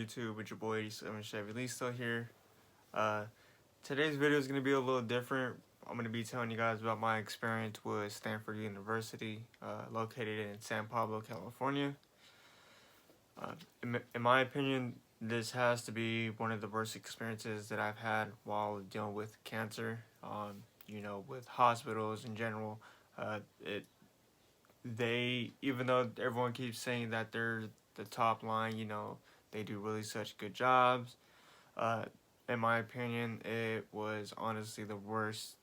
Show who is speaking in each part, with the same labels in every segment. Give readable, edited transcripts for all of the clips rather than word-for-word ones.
Speaker 1: YouTube? It's your boy 87 Chevy Lee still here. Uh, Today's video is going to be a little different. I'm going to be telling you guys about my experience with Stanford University, located in San Pablo, California. In my opinion, this has to be one of the worst experiences that I've had while dealing with cancer. With hospitals in general, uh, it even though everyone keeps saying that they're the top line, they do really such good jobs. Uh, in my opinion, it was honestly the worst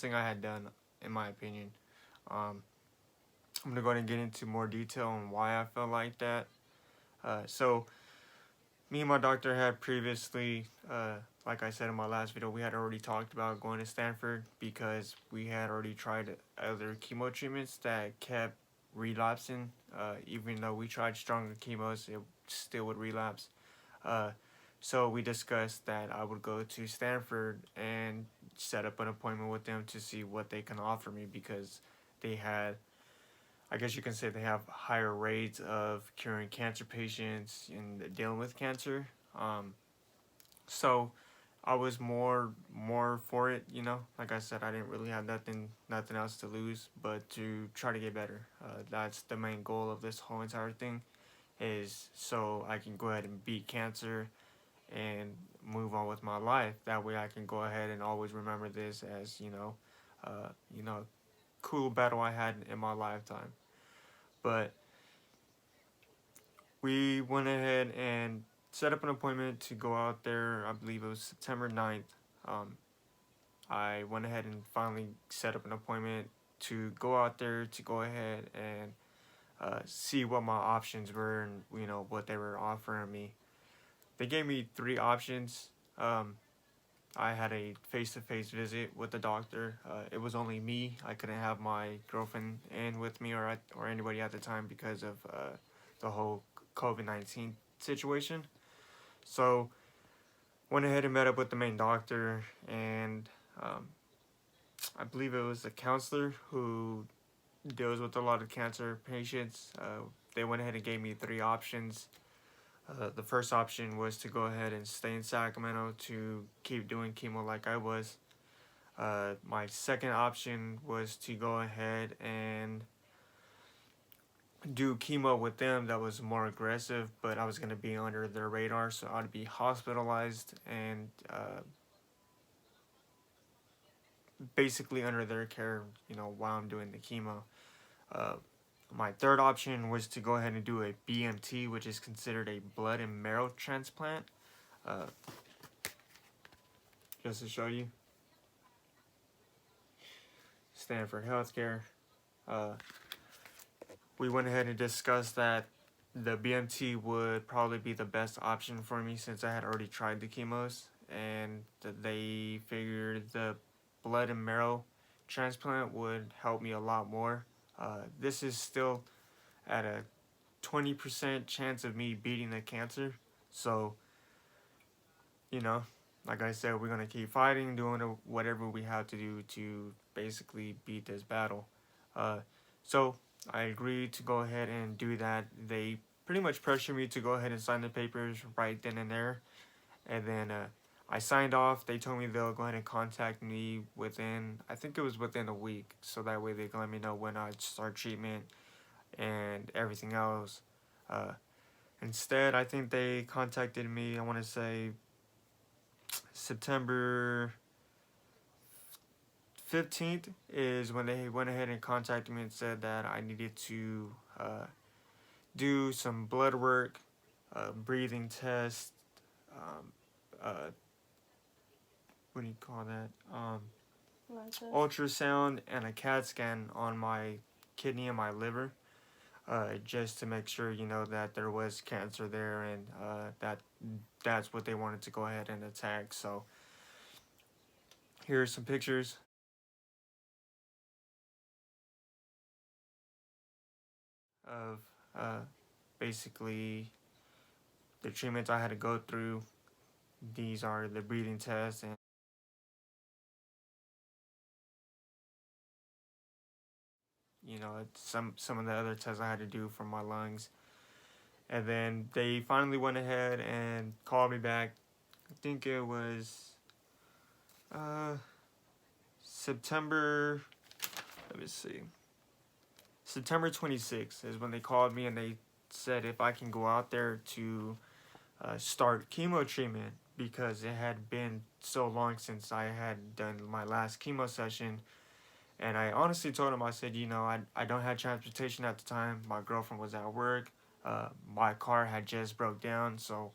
Speaker 1: thing I had done, in my opinion. Um, I'm gonna go ahead and get into more detail on why I felt like that. So me and my doctor had previously, like I said in my last video, we had already talked about going to Stanford because we had already tried other chemo treatments that kept relapsing. Even though we tried stronger chemos, it still would relapse. So we discussed that I would go to Stanford and set up an appointment with them to see what they can offer me because they had, I guess you can say, they have higher rates of curing cancer patients and dealing with cancer. So I was more for it, Like I said, I didn't really have nothing else to lose, but to try to get better. That's the main goal of this whole entire thing, is so I can go ahead and beat cancer and move on with my life. That way, I can go ahead and always remember this as cool battle I had in my lifetime. But we went ahead and set up an appointment to go out there. I believe it was September 9th. I went ahead and finally set up an appointment to go out there to go ahead and see what my options were and what they were offering me. They gave me three options. I had a face-to-face visit with the doctor. It was only me. I couldn't have my girlfriend in with me or anybody at the time because of the whole COVID-19 situation. So went ahead and met up with the main doctor, and I believe it was a counselor who deals with a lot of cancer patients. They went ahead and gave me three options. The first option was to go ahead and stay in Sacramento to keep doing chemo like I was. My second option was to go ahead and do chemo with them that was more aggressive, but I was going to be under their radar, so I'd be hospitalized and basically under their care, while I'm doing the chemo. My third option was to go ahead and do a BMT, which is considered a blood and marrow transplant. Just to show you. Stanford Healthcare. We went ahead and discussed that the BMT would probably be the best option for me since I had already tried the chemos, and that they figured the blood and marrow transplant would help me a lot more. This is still at a 20% chance of me beating the cancer, so like I said, we're gonna keep fighting, doing whatever we have to do to basically beat this battle. So I agreed to go ahead and do that. They pretty much pressured me to go ahead and sign the papers right then and there, and then I signed off. They told me they'll go ahead and contact me within, I think it was within a week, so that way they can let me know when I'd start treatment and everything else. Instead, I think they contacted me, I want to say September 15th is when they went ahead and contacted me and said that I needed to do some blood work, breathing test, what do you call that? Ultrasound and a CAT scan on my kidney and my liver, just to make sure that there was cancer there, and that's what they wanted to go ahead and attack. So here are some pictures of basically the treatments I had to go through. These are the breathing tests and some of the other tests I had to do for my lungs. And then they finally went ahead and called me back. I think it was uh, September, let me see, September 26th is when they called me and they said if I can go out there to start chemo treatment because it had been so long since I had done my last chemo session. And I honestly told him, I said, I don't have transportation at the time. My girlfriend was at work. My car had just broke down. So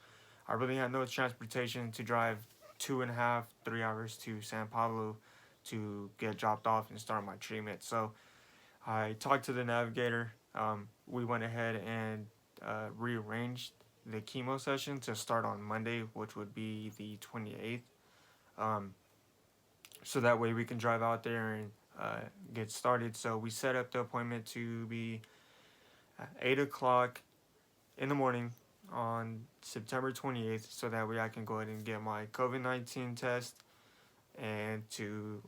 Speaker 1: I really had no transportation to drive 2.5, 3 hours to San Pablo to get dropped off and start my treatment. So I talked to the navigator. We went ahead and rearranged the chemo session to start on Monday, which would be the 28th. Um, so that way we can drive out there and get started. So we set up the appointment to be at 8 o'clock in the morning on September 28th, so that way I can go ahead and get my COVID-19 test and to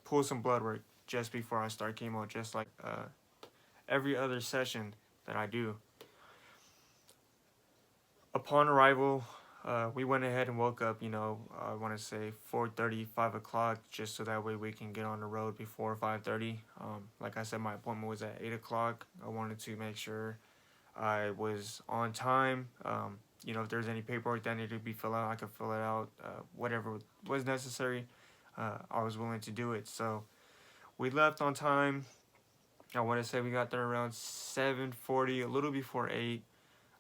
Speaker 1: pull some blood work just before I start chemo, just like every other session that I do. Upon arrival, we went ahead and woke up, I want to say 4:30, 5 o'clock, just so that way we can get on the road before 5:30. Like I said, my appointment was at 8 o'clock. I wanted to make sure I was on time. If there's any paperwork that needed to be filled out, I could fill it out. Whatever was necessary, I was willing to do it. So we left on time. I want to say we got there around 7:40, a little before 8.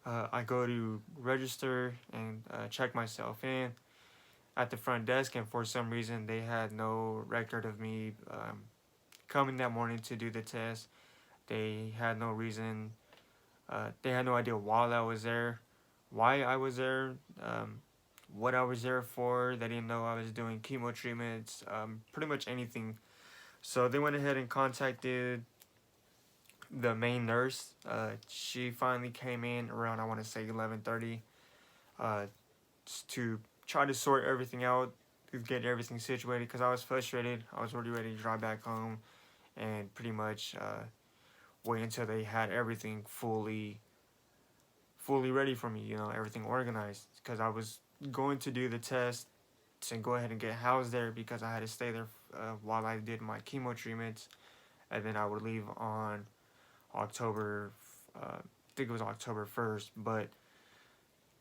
Speaker 1: I go to register and check myself in at the front desk, and for some reason they had no record of me coming that morning to do the test. They had no reason. They had no idea why I was there, why I was there, what I was there for. They didn't know I was doing chemo treatments, pretty much anything. So they went ahead and contacted the main nurse. She finally came in around, I want to say 11:30, to try to sort everything out, to get everything situated, because I was frustrated. I was already ready to drive back home and pretty much wait until they had everything fully ready for me, everything organized, because I was going to do the test and go ahead and get housed there because I had to stay there while I did my chemo treatments, and then I would leave on October, I think it was October 1st, but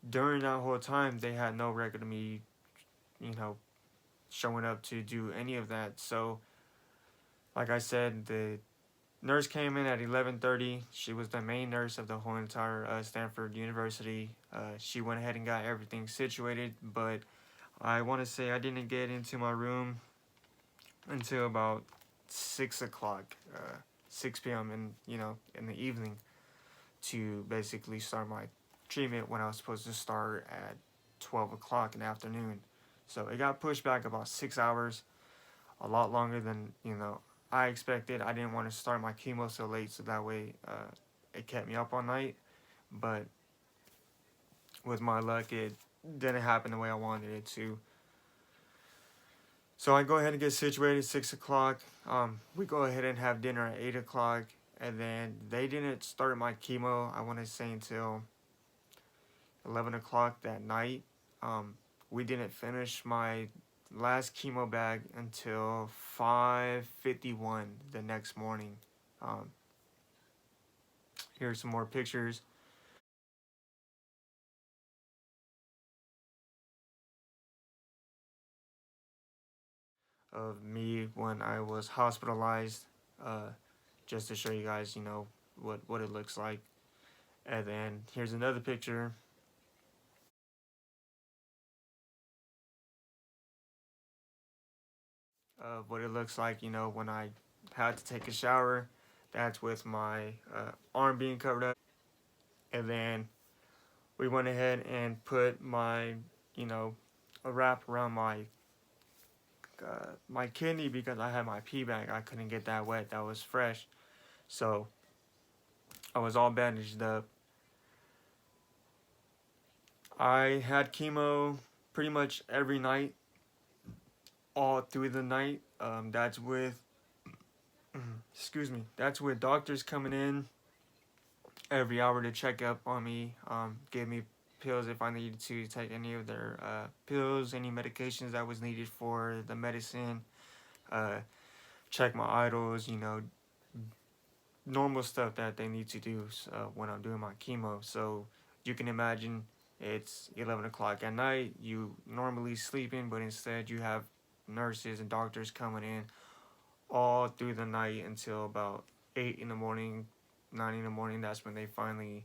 Speaker 1: during that whole time, they had no record of me, showing up to do any of that. So, like I said, the nurse came in at 11:30. She was the main nurse of the whole entire Stanford University. She went ahead and got everything situated, but I want to say I didn't get into my room until about 6 o'clock, 6 p.m. in the evening, to basically start my treatment when I was supposed to start at 12 o'clock in the afternoon. So it got pushed back about 6 hours, a lot longer than, I expected. I didn't want to start my chemo so late, so that way it kept me up all night. But with my luck, it didn't happen the way I wanted it to. So I go ahead and get situated 6 o'clock. We go ahead and have dinner at 8 o'clock. And then they didn't start my chemo, I want to say, until 11 o'clock that night. We didn't finish my last chemo bag until 5:51 the next morning. Um, Here's some more pictures of me when I was hospitalized, uh, just to show you guys, what it looks like. And then here's another picture of what it looks like, when I had to take a shower. That's with my arm being covered up. And then we went ahead and put my, a wrap around my kidney because I had my pee bag. I couldn't get that wet. That was fresh. So I was all bandaged up. I had chemo pretty much every night, all through the night. That's with, excuse me, that's with doctors coming in every hour to check up on me, give me pills if I needed to take any of their pills, any medications that was needed for the medicine, uh, check my vitals, normal stuff that they need to do when I'm doing my chemo. So you can imagine it's 11 o'clock at night, you normally sleeping, but instead you have nurses and doctors coming in all through the night until about 8 in the morning, 9 in the morning. That's when they finally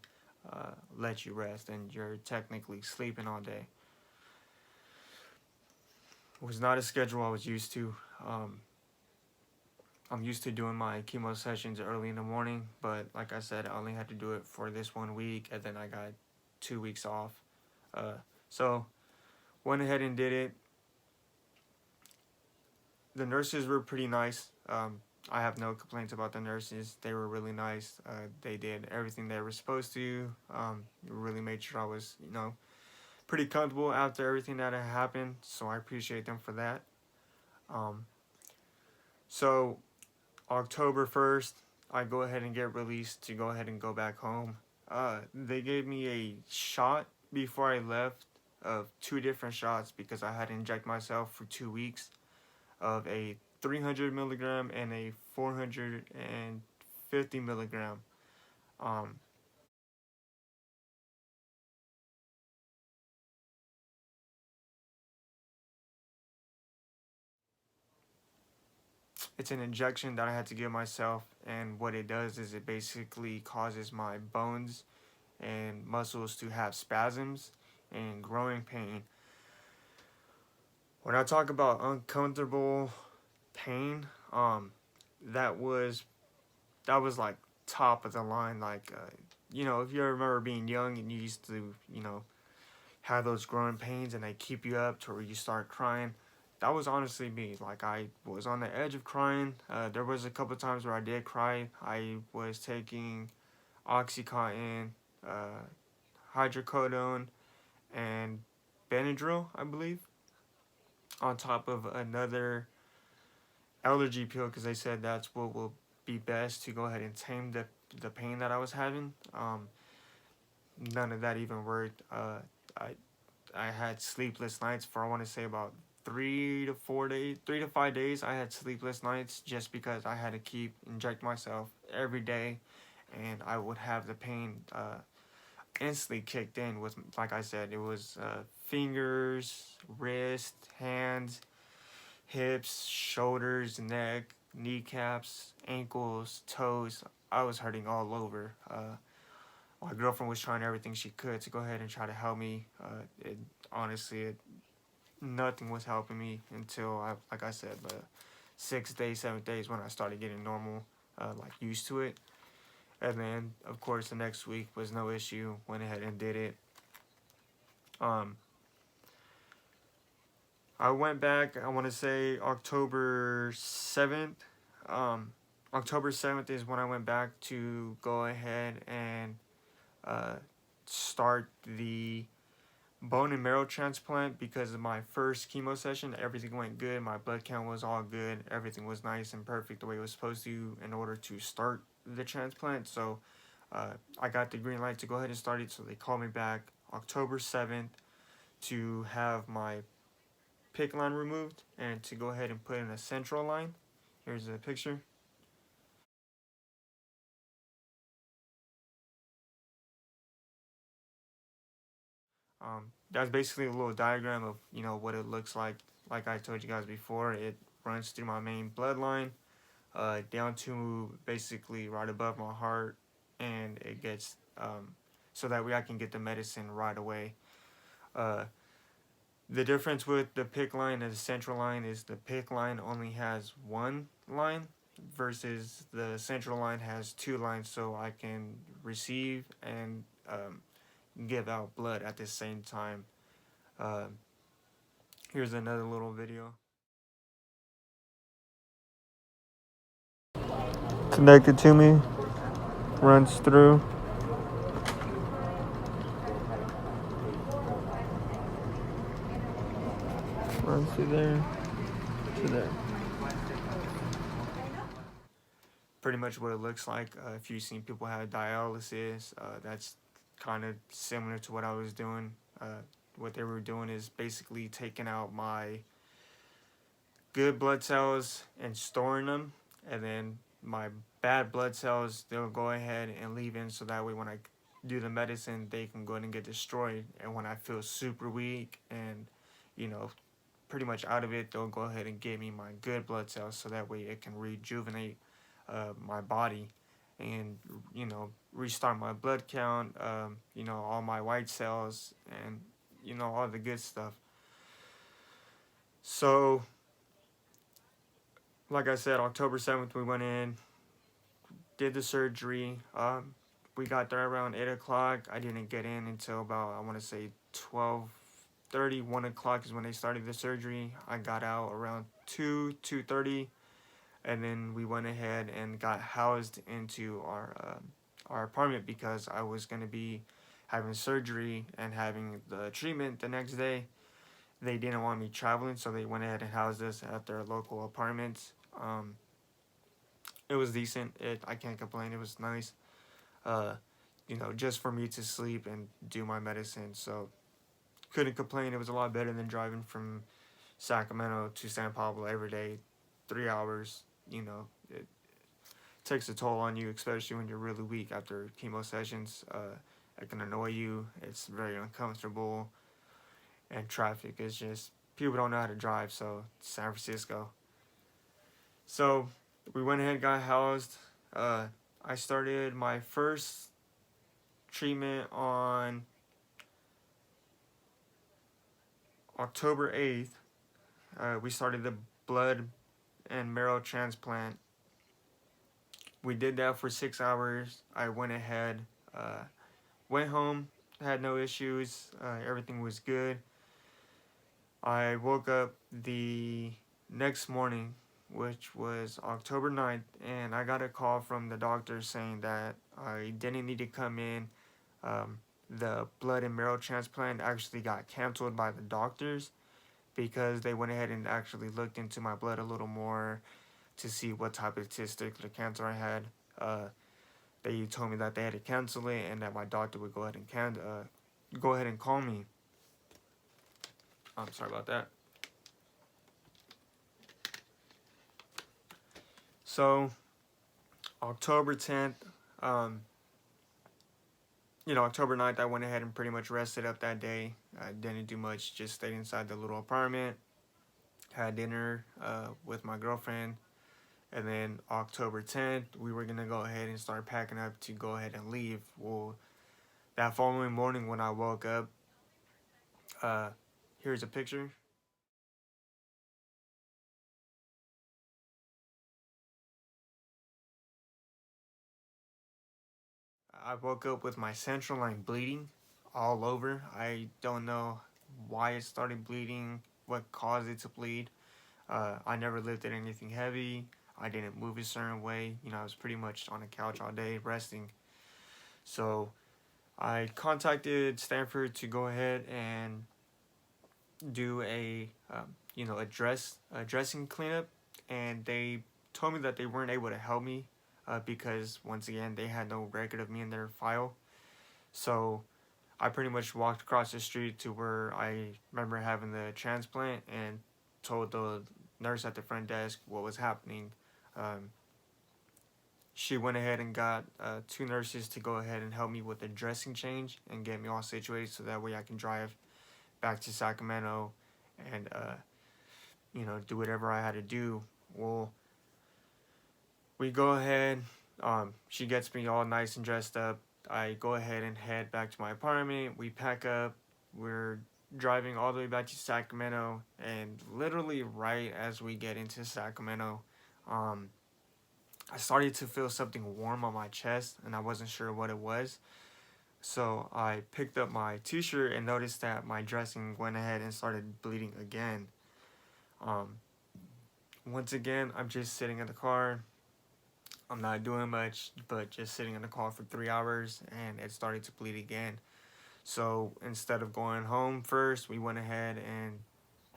Speaker 1: let you rest and you're technically sleeping all day. It was not a schedule I was used to. I'm used to doing my chemo sessions early in the morning, but like I said, I only had to do it for this 1 week, and then I got 2 weeks off. So went ahead and did it. The nurses were pretty nice. I have no complaints about the nurses. They were really nice. They did everything they were supposed to. Really made sure I was, pretty comfortable after everything that had happened. So I appreciate them for that. So October 1st, I go ahead and get released to go ahead and go back home. They gave me a shot before I left of 2 different shots because I had to inject myself for 2 weeks of a 300 milligram and a 450 milligram. It's an injection that I had to give myself, and what it does is it basically causes my bones and muscles to have spasms and growing pain. When I talk about uncomfortable pain, that was like top of the line. Like, if you remember being young and you used to, have those growing pains and they keep you up to where you start crying. That was honestly me. Like, I was on the edge of crying. There was a couple times where I did cry. I was taking Oxycontin, hydrocodone, and Benadryl, I believe, on top of another allergy pill because they said that's what will be best to go ahead and tame the pain that I was having. None of that even worked. I had sleepless nights for, I want to say, about 3 to 5 days. I had sleepless nights just because I had to keep inject myself every day, and I would have the pain instantly kicked in with, like I said, it was fingers, wrist, hands, hips, shoulders, neck, kneecaps, ankles, toes. I was hurting all over. My girlfriend was trying everything she could to go ahead and try to help me. Honestly, nothing was helping me until, like I said, the 6th day, 7th days when I started getting normal, like used to it. And then, of course, the next week was no issue. Went ahead and did it. I went back, I want to say October 7th. October 7th is when I went back to go ahead and start the bone and marrow transplant because of my first chemo session. Everything went good. My blood count was all good. Everything was nice and perfect the way it was supposed to in order to start the transplant. So I got the green light to go ahead and start it. So they called me back October 7th to have my PICC line removed and to go ahead and put in a central line. Here's a picture. That's basically a little diagram of what it looks like. Like I told you guys before, it runs through my main bloodline, down to basically right above my heart, and it gets so that way I can get the medicine right away. The difference with the PICC line and the central line is the PICC line only has one line versus the central line has 2 lines, so I can receive and give out blood at the same time. Here's another little video. Connected to me, runs through. Runs through there to there. pretty much what it looks like. If you've seen people have dialysis, that's kind of similar to what I was doing. What they were doing is basically taking out my good blood cells and storing them, and then my bad blood cells they'll go ahead and leave in, so that way when I do the medicine they can go ahead and get destroyed. And when I feel super weak and you know pretty much out of it, they'll go ahead and give me my good blood cells, so that way it can rejuvenate my body and restart my blood count, all my white cells, and all the good stuff. So like I said, October 7th we went in, did the surgery. We got there around 8 o'clock. I didn't get in until about, I want to say, 12:30, 1 o'clock is when they started the surgery. I got out around 2:30, and then we went ahead and got housed into our apartment, because I was going to be having surgery and having the treatment the next day. They didn't want me traveling, so they went ahead and housed us at their local apartments. It was decent. I can't complain. It was nice. Uh, just for me to sleep and do my medicine. So couldn't complain. It was a lot better than driving from Sacramento to San Pablo every day, 3 hours. It takes a toll on you, especially when you're really weak after chemo sessions. It can annoy you. It's very uncomfortable, and traffic is just, people don't know how to drive. So San Francisco. So we went ahead and got housed. I started my first treatment on October 8th. We started the blood and marrow transplant. We did that for 6 hours. I went ahead, went home, had no issues. Everything was good. I woke up the next morning, which was October 9th, and I got a call from the doctor saying that I didn't need to come in. The blood and marrow transplant actually got canceled by the doctors, because they went ahead and actually looked into my blood a little more to see what type of testicular cancer I had. They told me that they had to cancel it, and that my doctor would go ahead and call me. I'm sorry about that. So October 10th, October 9th, I went ahead and pretty much rested up that day. I didn't do much, just stayed inside the little apartment, had dinner with my girlfriend, and then October 10th, we were going to go ahead and start packing up to go ahead and leave. Well, that following morning when I woke up, here's a picture. I woke up with my central line bleeding all over. I don't know why it started bleeding, what caused it to bleed. I never lifted anything heavy. I didn't move a certain way. I was pretty much on the couch all day resting. So I contacted Stanford to go ahead and do a dressing cleanup, and they told me that they weren't able to help me, because once again they had no record of me in their file. So I pretty much walked across the street to where I remember having the transplant, and told the nurse at the front desk what was happening. Um, she went ahead and got two nurses to go ahead and help me with the dressing change and get me all situated, so that way I can drive back to Sacramento and do whatever I had to do. Well, we go ahead. She gets me all nice and dressed up. I go ahead and head back to my apartment. We pack up. We're driving all the way back to Sacramento, and literally right as we get into Sacramento, um, I started to feel something warm on my chest, and I wasn't sure what it was. So I picked up my t-shirt and noticed that my dressing went ahead and started bleeding again. Um, Once again, I'm just sitting in the car. I'm not doing much, but just sitting in the car for 3 hours, and it started to bleed again. So instead of going home first, we went ahead and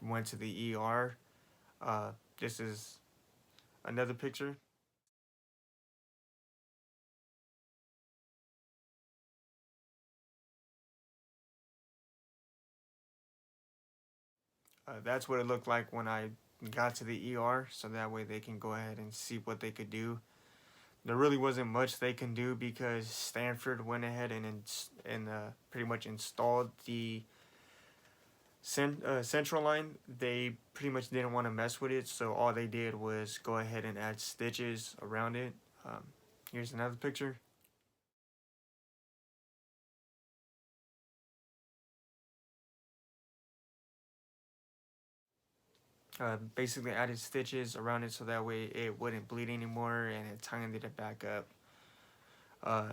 Speaker 1: went to the ER. This is another picture. That's what it looked like when I got to the ER, so that way they can go ahead and see what they could do. There really wasn't much they can do because Stanford went ahead and pretty much installed the central line. They pretty much didn't want to mess with it, so all they did was go ahead and add stitches around it. Um, Here's another picture. Basically added stitches around it so that way it wouldn't bleed anymore, and it tightened it back up. Uh,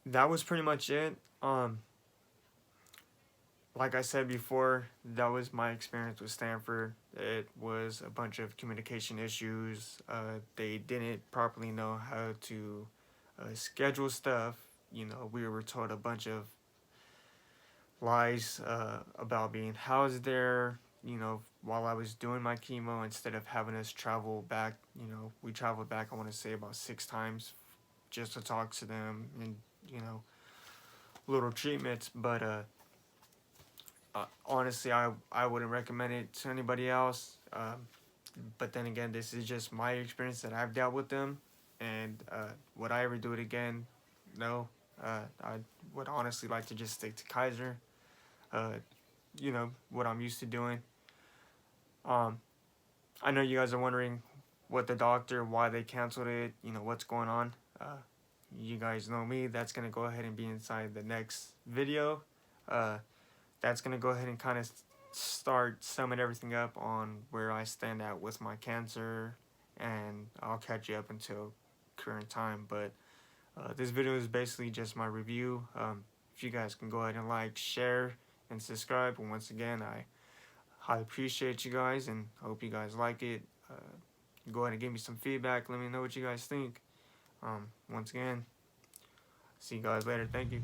Speaker 1: that was pretty much it. Like I said before, that was my experience with Stanford. It was a bunch of communication issues. They didn't properly know how to schedule stuff. You know, we were told a bunch of lies about being housed there. You know, while I was doing my chemo, instead of having us travel back, you know, we traveled back, I want to say about 6 times just to talk to them and, you know, little treatments. But honestly, I wouldn't recommend it to anybody else. But then again, this is just my experience that I've dealt with them. And would I ever do it again? No. I would honestly like to just stick to Kaiser. Uh, you know, what I'm used to doing. Um, I know you guys are wondering what the doctor, why they canceled it, you know, what's going on. You guys know me. That's going to go ahead and be inside the next video. Uh, that's going to go ahead and kind of start summing everything up on where I stand at with my cancer, and I'll catch you up until current time. But this video is basically just my review. If you guys can go ahead and like, share, and subscribe. And once again, I appreciate you guys and hope you guys like it. Go ahead and give me some feedback. Let me know what you guys think. Once again, see you guys later. Thank you.